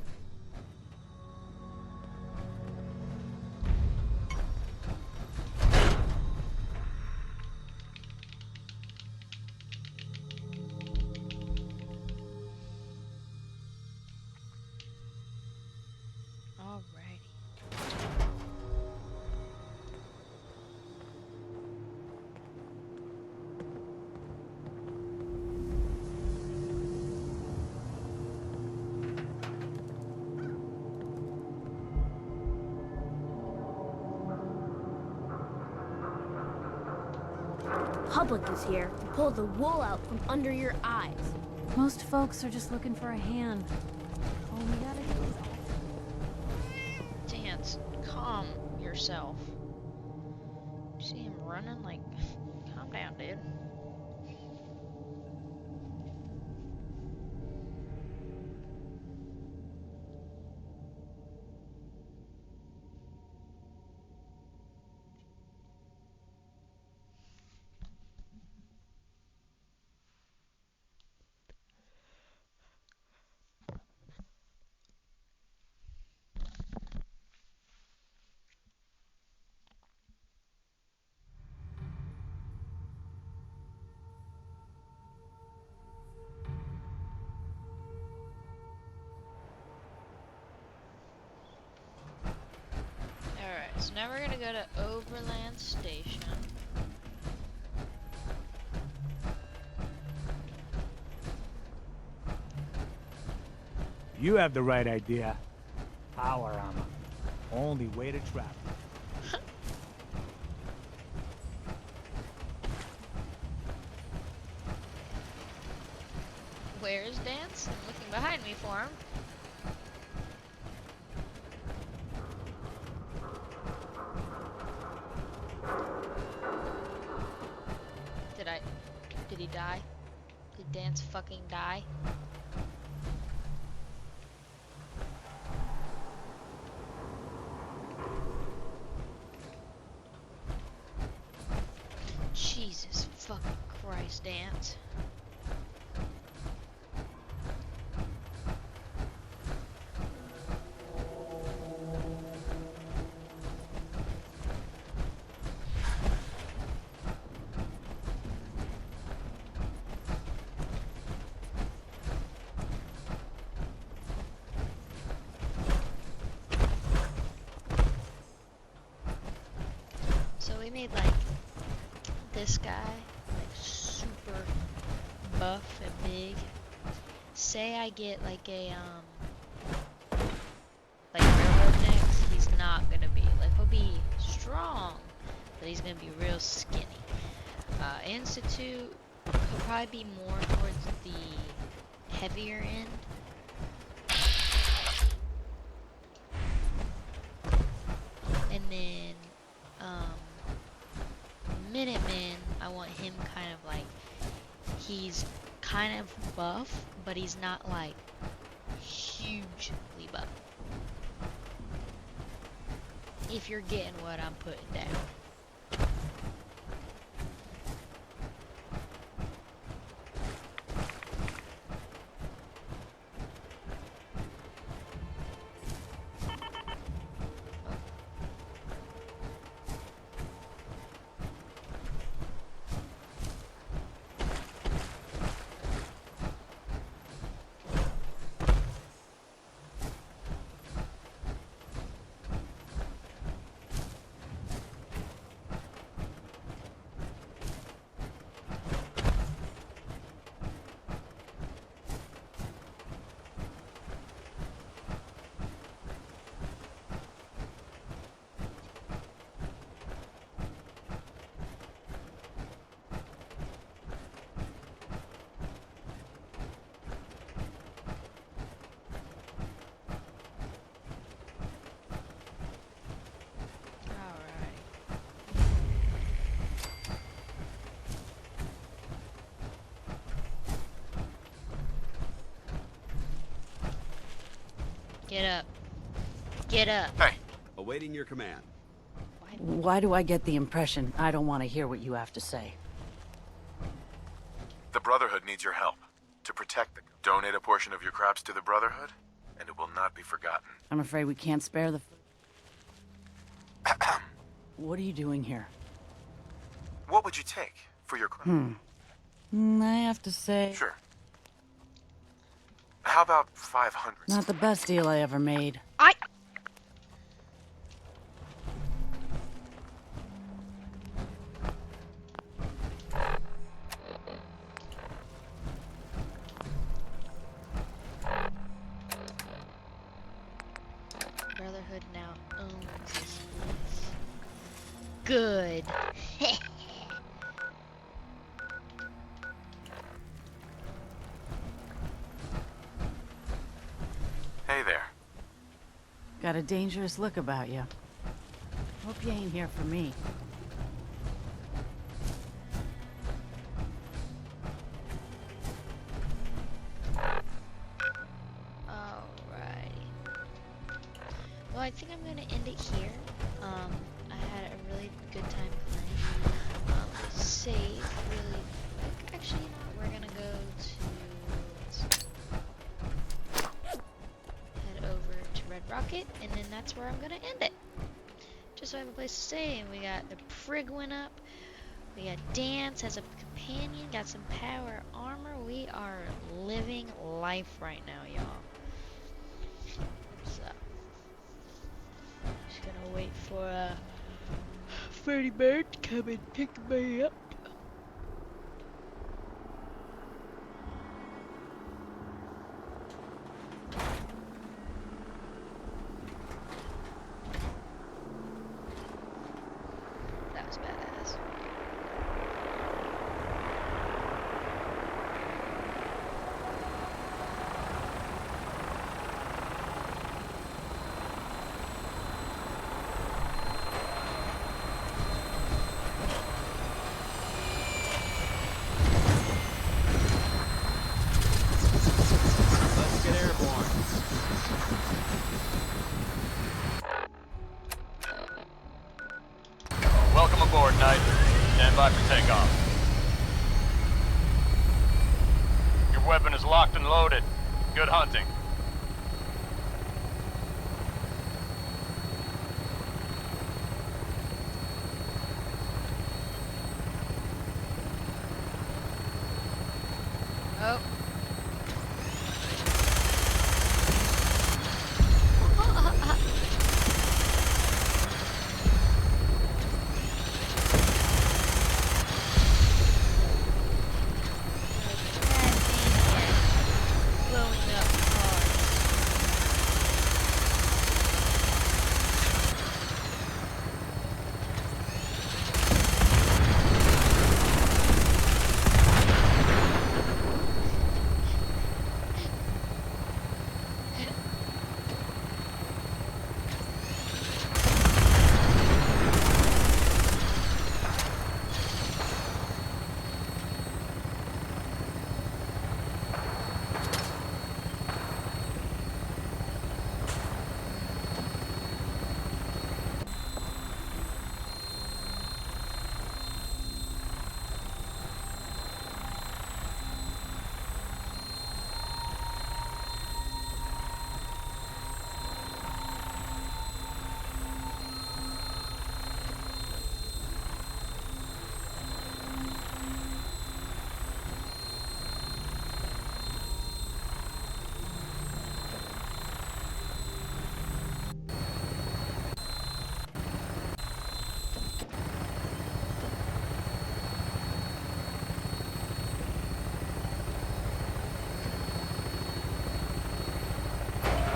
Public is here to pull the wool out from under your eyes. Most folks are just looking for a hand. All we gotta do is... Dance, calm yourself. See him running? Like, calm down, dude. So now we're gonna go to Overland Station. You have the right idea. Power armor. Only way to travel. Where is Dance? I'm looking behind me for him. Did he die? Did Dance fucking die? Jesus fucking Christ, Dance. So we made like this guy like super buff and big. Say I get like a like railroad necks, he's not gonna be like, he'll be strong, but he's gonna be real skinny. Institute he'll probably be more towards the heavier end. And then Minuteman, I want him kind of like, he's kind of buff, but he's not like hugely buff. If you're getting what I'm putting down. Get up. Get up. Hey. Awaiting your command. Why do I get the impression I don't want to hear what you have to say? The Brotherhood needs your help to protect the... Donate a portion of your crops to the Brotherhood, and it will not be forgotten. I'm afraid we can't spare the... What are you doing here? What would you take for your crop? I have to say... Sure. How about 500? Not the best deal I ever made. Brotherhood now owns this place. Good. Hey there. Got a dangerous look about you. Hope you ain't here for me. Well, I think I'm gonna end it here. I had a really good time playing. Save really quick. Actually, you know what? We're gonna go to head over to Red Rocket, and then that's where I'm gonna end it. Just so I have a place to stay. And we got the Prigwin up. We got Dance as a companion. Got some power armor. We are living life right now, y'all. So. Just gonna wait for for any bird to come and pick me up. That was badass. Let's get airborne. Welcome aboard, Knight. Stand by for takeoff. Your weapon is locked and loaded. Good hunting. Oh. Blowing up cars.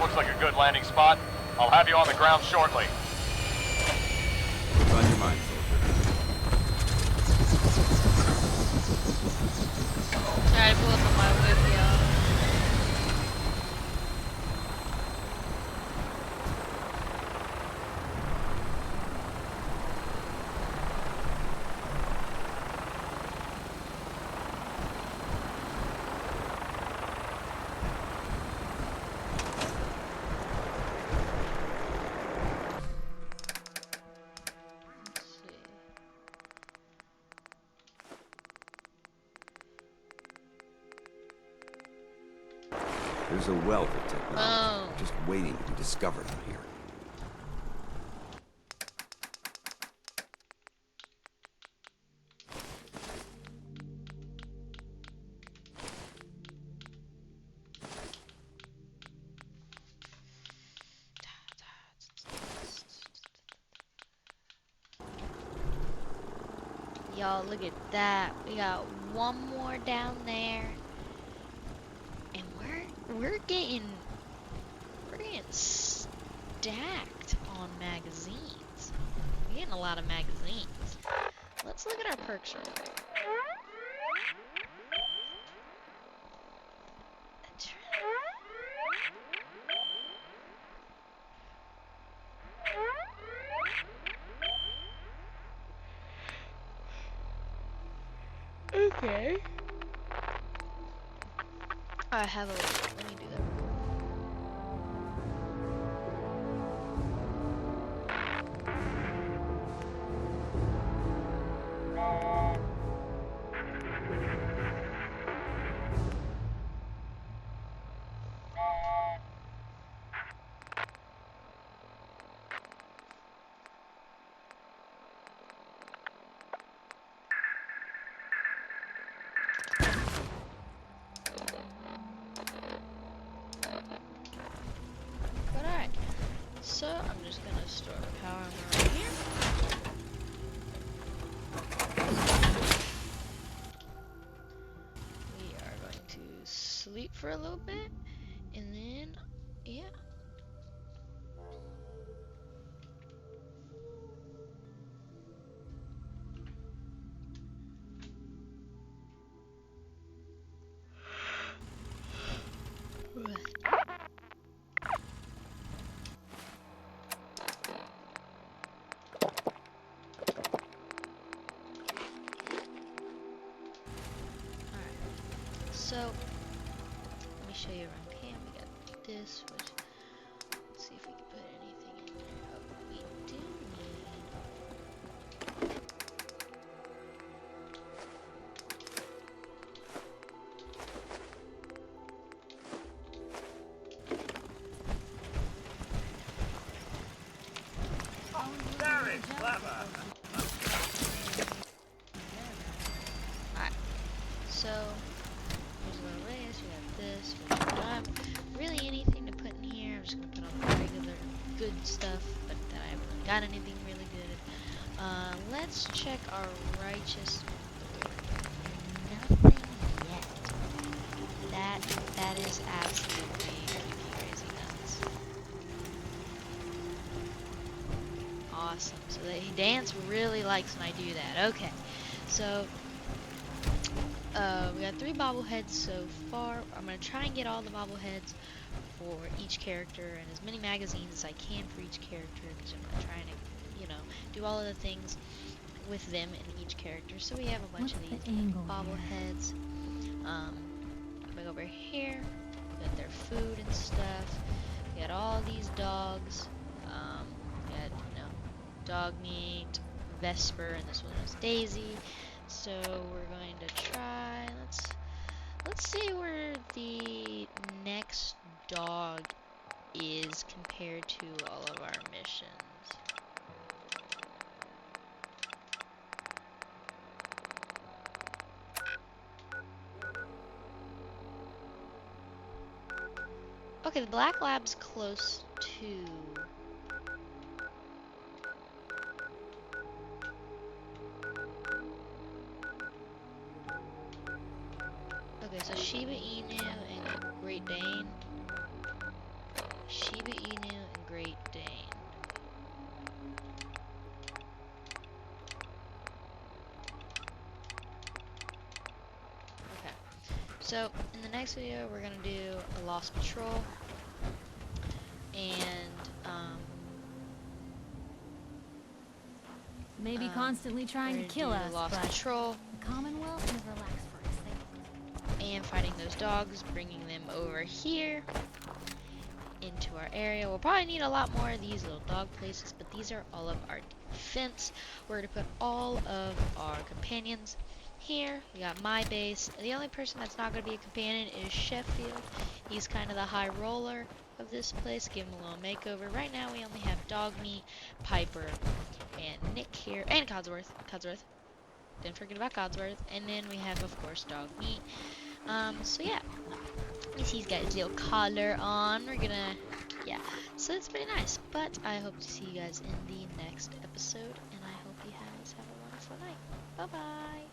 Looks like a good landing spot. I'll have you on the ground shortly. What's on your mind, soldier? Try to pull up on my whip, y'all. There's a wealth of technology just waiting to be discovered out here. Y'all, look at that. We got one more down there. And we're getting stacked on magazines. We're getting a lot of magazines. Let's look at our perks real quick. Okay. I have a. Let me do that. But alright, so I'm just gonna store the power armor right here. for a little bit, and then, yeah. So, let me show you around camp. We got this, which, let's see if we can put anything in there. Oh, we do need... Very clever. Alright, so, there's a little race, we got this, we don't have really anything to put in here. I'm just going to put on the regular good stuff, but that I haven't got anything really good. Let's check our righteous... Nothing yet. That is absolutely crazy nuts. Awesome. So Dance really likes when I do that. Okay. So we got 3 bobbleheads so far. I'm gonna try and get all the bobbleheads for each character and as many magazines as I can for each character, because I'm gonna try and, you know, do all of the things with them in each character. So we have a bunch of these bobbleheads. Back over here, we got their food and stuff. We got all these dogs. We got, you know, dog meat, Vesper, and this one is Daisy. So we're going to try. Let's see where the next dog is compared to all of our missions. Okay, the Black Lab's close to... Okay, so Shiba Inu and Great Dane. Shiba Inu and Great Dane. Okay, so in the next video we're gonna do a Lost Patrol, and Maybe constantly trying to kill us, Lost but Patrol, the Commonwealth never lacks for excitement. and fighting those dogs, bringing them over here into our area. We'll probably need a lot more of these little dog places, but these are all of our defense. We're going to put all of our companions here. We got my base. The only person that's not going to be a companion is Sheffield. He's kind of the high roller of this place. Give him a little makeover. Right now we only have Dog Meat, Piper, and Nick here, and Codsworth. Didn't forget about Codsworth. And then we have, of course, Dog Meat. So yeah, he's got his little collar on. We're gonna, yeah, so it's pretty nice. But I hope to see you guys in the next episode, and I hope you guys have a wonderful night. Bye bye.